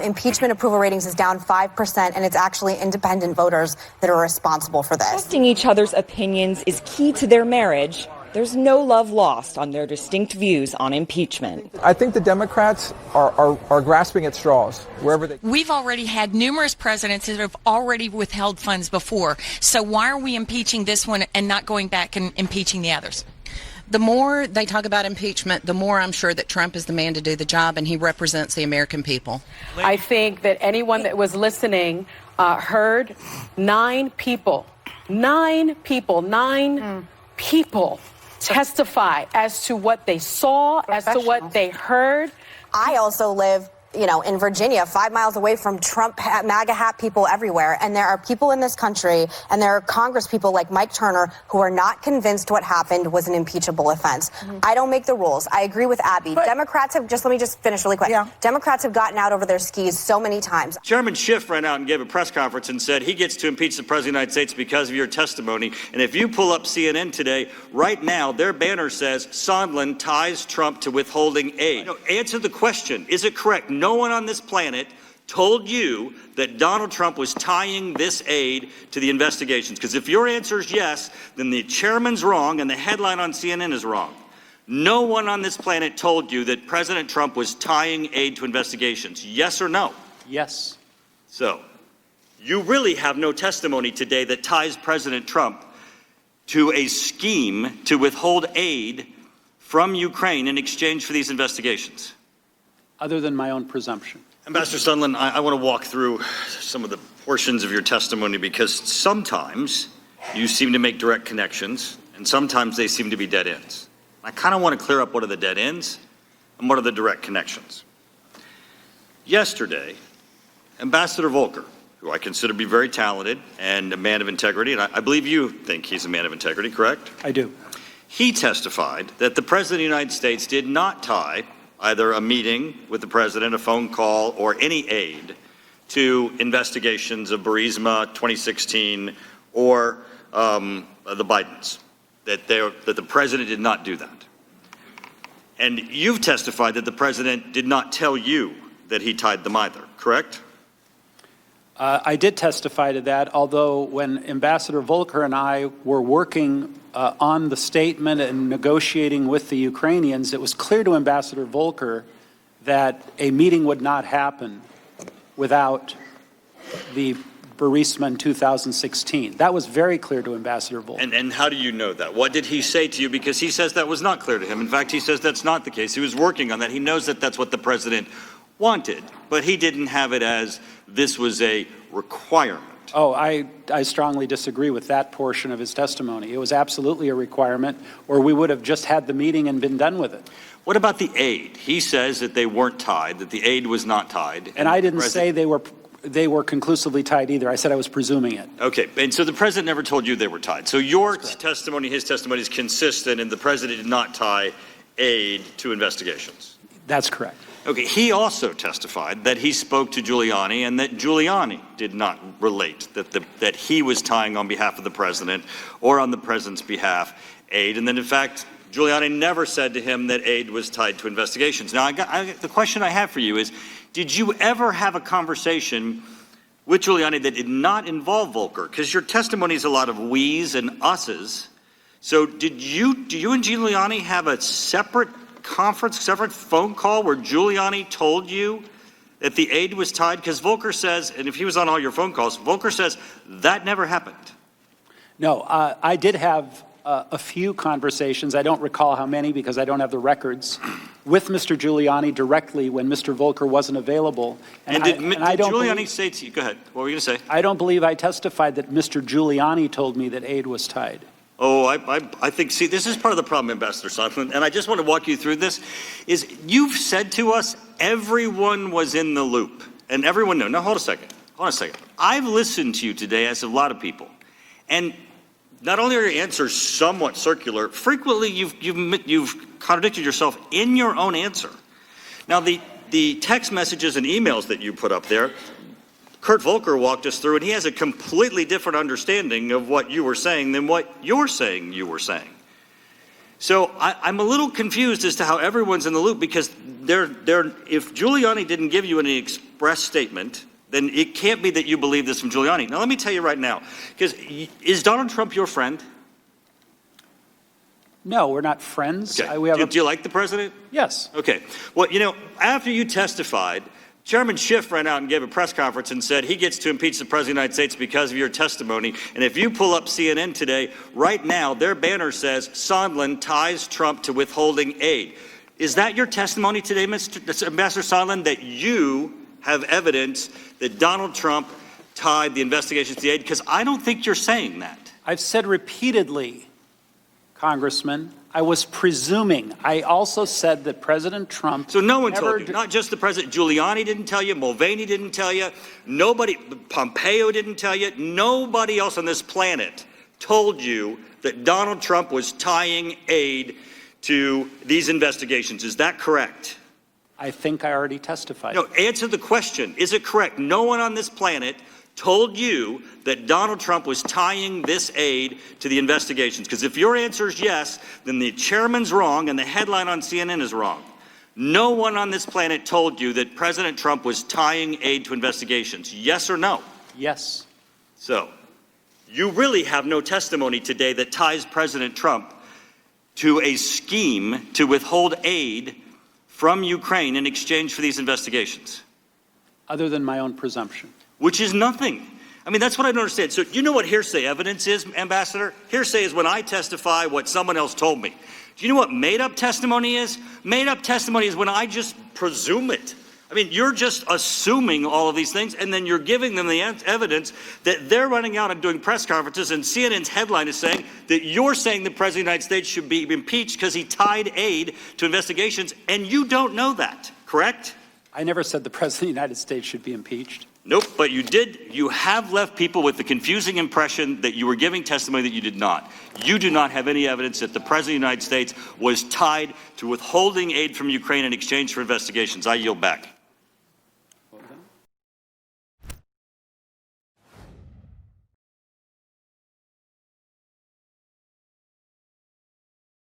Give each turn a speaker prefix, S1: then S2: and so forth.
S1: impeachment approval ratings is down 5%, and it's actually independent voters that are responsible for this.
S2: Trusting each other's opinions is key to their marriage. There's no love lost on their distinct views on impeachment.
S3: I think the Democrats are grasping at straws wherever they...
S4: We've already had numerous presidents that have already withheld funds before. So why are we impeaching this one and not going back and impeaching the others?
S5: The more they talk about impeachment, the more I'm sure that Trump is the man to do the job, and he represents the American people.
S6: I think that anyone that was listening heard nine people testify as to what they saw, as to what they heard.
S1: I also live, in Virginia, 5 miles away from Trump MAGA hat people everywhere. And there are people in this country, and there are Congress people like Mike Turner, who are not convinced what happened was an impeachable offense. I don't make the rules. I agree with Abby. Democrats have, let me just finish really quick. Yeah. Democrats have gotten out over their skis so many times.
S7: Chairman Schiff ran out and gave a press conference and said he gets to impeach the President of the United States because of your testimony. And if you pull up CNN today, right now, their banner says Sondland ties Trump to withholding aid. Answer the question. Is it correct? No one on this planet told you that Donald Trump was tying this aid to the investigations. Because if your answer is yes, then the chairman's wrong and the headline on CNN is wrong. No one on this planet told you that President Trump was tying aid to investigations. Yes or no?
S8: Yes.
S7: So, you really have no testimony today that ties President Trump to a scheme to withhold aid from Ukraine in exchange for these investigations.
S8: Other than my own presumption.
S7: Ambassador Sondland, I want to walk through some of the portions of your testimony because sometimes you seem to make direct connections and sometimes they seem to be dead ends. I kind of want to clear up what are the dead ends and what are the direct connections. Yesterday, Ambassador Volker, who I consider to be very talented and a man of integrity, and I believe you think he's a man of integrity, correct?
S8: I do.
S7: He testified that the President of the United States did not tie either a meeting with the president, a phone call, or any aid to investigations of Burisma 2016 or the Bidens, that the president did not do that. And you've testified that the president did not tell you that he tied them either, correct?
S8: I did testify to that, although when Ambassador Volker and I were working on the statement and negotiating with the Ukrainians, it was clear to Ambassador Volker that a meeting would not happen without the Burisma in 2016. That was very clear to Ambassador Volker.
S7: And how do you know that? What did he say to you? Because he says that was not clear to him. In fact, he says that's not the case. He was working on that. He knows that that's what the president wanted, but he didn't have it as this was a requirement.
S8: Oh, I strongly disagree with that portion of his testimony. It was absolutely a requirement, or we would have just had the meeting and been done with it.
S7: What about the aid? He says that they weren't tied, that the aid was not tied.
S8: And I didn't say they were conclusively tied either. I said I was presuming it.
S7: Okay, and so the president never told you they were tied. So your testimony, his testimony is consistent, and the president did not tie aid to investigations.
S8: That's correct.
S7: Okay, he also testified that he spoke to Giuliani and that Giuliani did not relate that he was tying on behalf of the president or on the president's behalf aid, and that in fact Giuliani never said to him that aid was tied to investigations. Now, the question I have for you is, did you ever have a conversation with Giuliani that did not involve Volker? Because your testimony is a lot of we's and us's. So do you and Giuliani have a separate conference, separate phone call where Giuliani told you that the aid was tied? Because Volker says, and if he was on all your phone calls, Volker says that never happened.
S8: No, I did have a few conversations. I don't recall how many because I don't have the records with Mr. Giuliani directly when Mr. Volker wasn't available.
S7: And did Giuliani say to you, go ahead, what were you going to say?
S8: I don't believe I testified that Mr. Giuliani told me that aid was tied.
S7: Oh, I think, see, this is part of the problem, Ambassador Sondland, and I just want to walk you through this, is you've said to us everyone was in the loop, and everyone knew. Now, hold on a second. I've listened to you today, as a lot of people, and not only are your answers somewhat circular, frequently you've contradicted yourself in your own answer. Now, the text messages and emails that you put up there, Kurt Volker walked us through, and he has a completely different understanding of what you were saying than what you're saying you were saying. So I'm a little confused as to how everyone's in the loop, because if Giuliani didn't give you any express statement, then it can't be that you believe this from Giuliani. Now, let me tell you right now, because is Donald Trump your friend?
S8: No, we're not friends.
S7: Okay. Do you like the president?
S8: Yes.
S7: Okay. Well, after you testified, Chairman Schiff ran out and gave a press conference and said he gets to impeach the President of the United States because of your testimony. And if you pull up CNN today, right now, their banner says Sondland ties Trump to withholding aid. Is that your testimony today, Ambassador Sondland, that you have evidence that Donald Trump tied the investigations to the aid? Because I don't think you're saying that.
S8: I've said repeatedly, Congressman, I was presuming. I also said that President Trump...
S7: So no one told you, not just the president. Giuliani didn't tell you. Mulvaney didn't tell you. Nobody, Pompeo didn't tell you. Nobody else on this planet told you that Donald Trump was tying aid to these investigations. Is that correct?
S8: I think I already testified.
S7: No, answer the question. Is it correct? No one on this planet told you that Donald Trump was tying this aid to the investigations? Because if your answer is yes, then the chairman's wrong and the headline on CNN is wrong. No one on this planet told you that President Trump was tying aid to investigations. Yes or no?
S8: Yes.
S7: So you really have no testimony today that ties President Trump to a scheme to withhold aid from Ukraine in exchange for these investigations.
S8: Other than my own presumption.
S7: Which is nothing. I mean, that's what I don't understand. So you know what hearsay evidence is, Ambassador? Hearsay is when I testify what someone else told me. Do you know what made-up testimony is? Made-up testimony is when I just presume it. I mean, you're just assuming all of these things, and then you're giving them the evidence that they're running out and doing press conferences, and CNN's headline is saying that you're saying the President of the United States should be impeached because he tied aid to investigations, and you don't know that, correct?
S8: I never said the President of the United States should be impeached.
S7: Nope, but you did. You have left people with the confusing impression that you were giving testimony that you did not. You do not have any evidence that the President of the United States was tied to withholding aid from Ukraine in exchange for investigations. I yield back.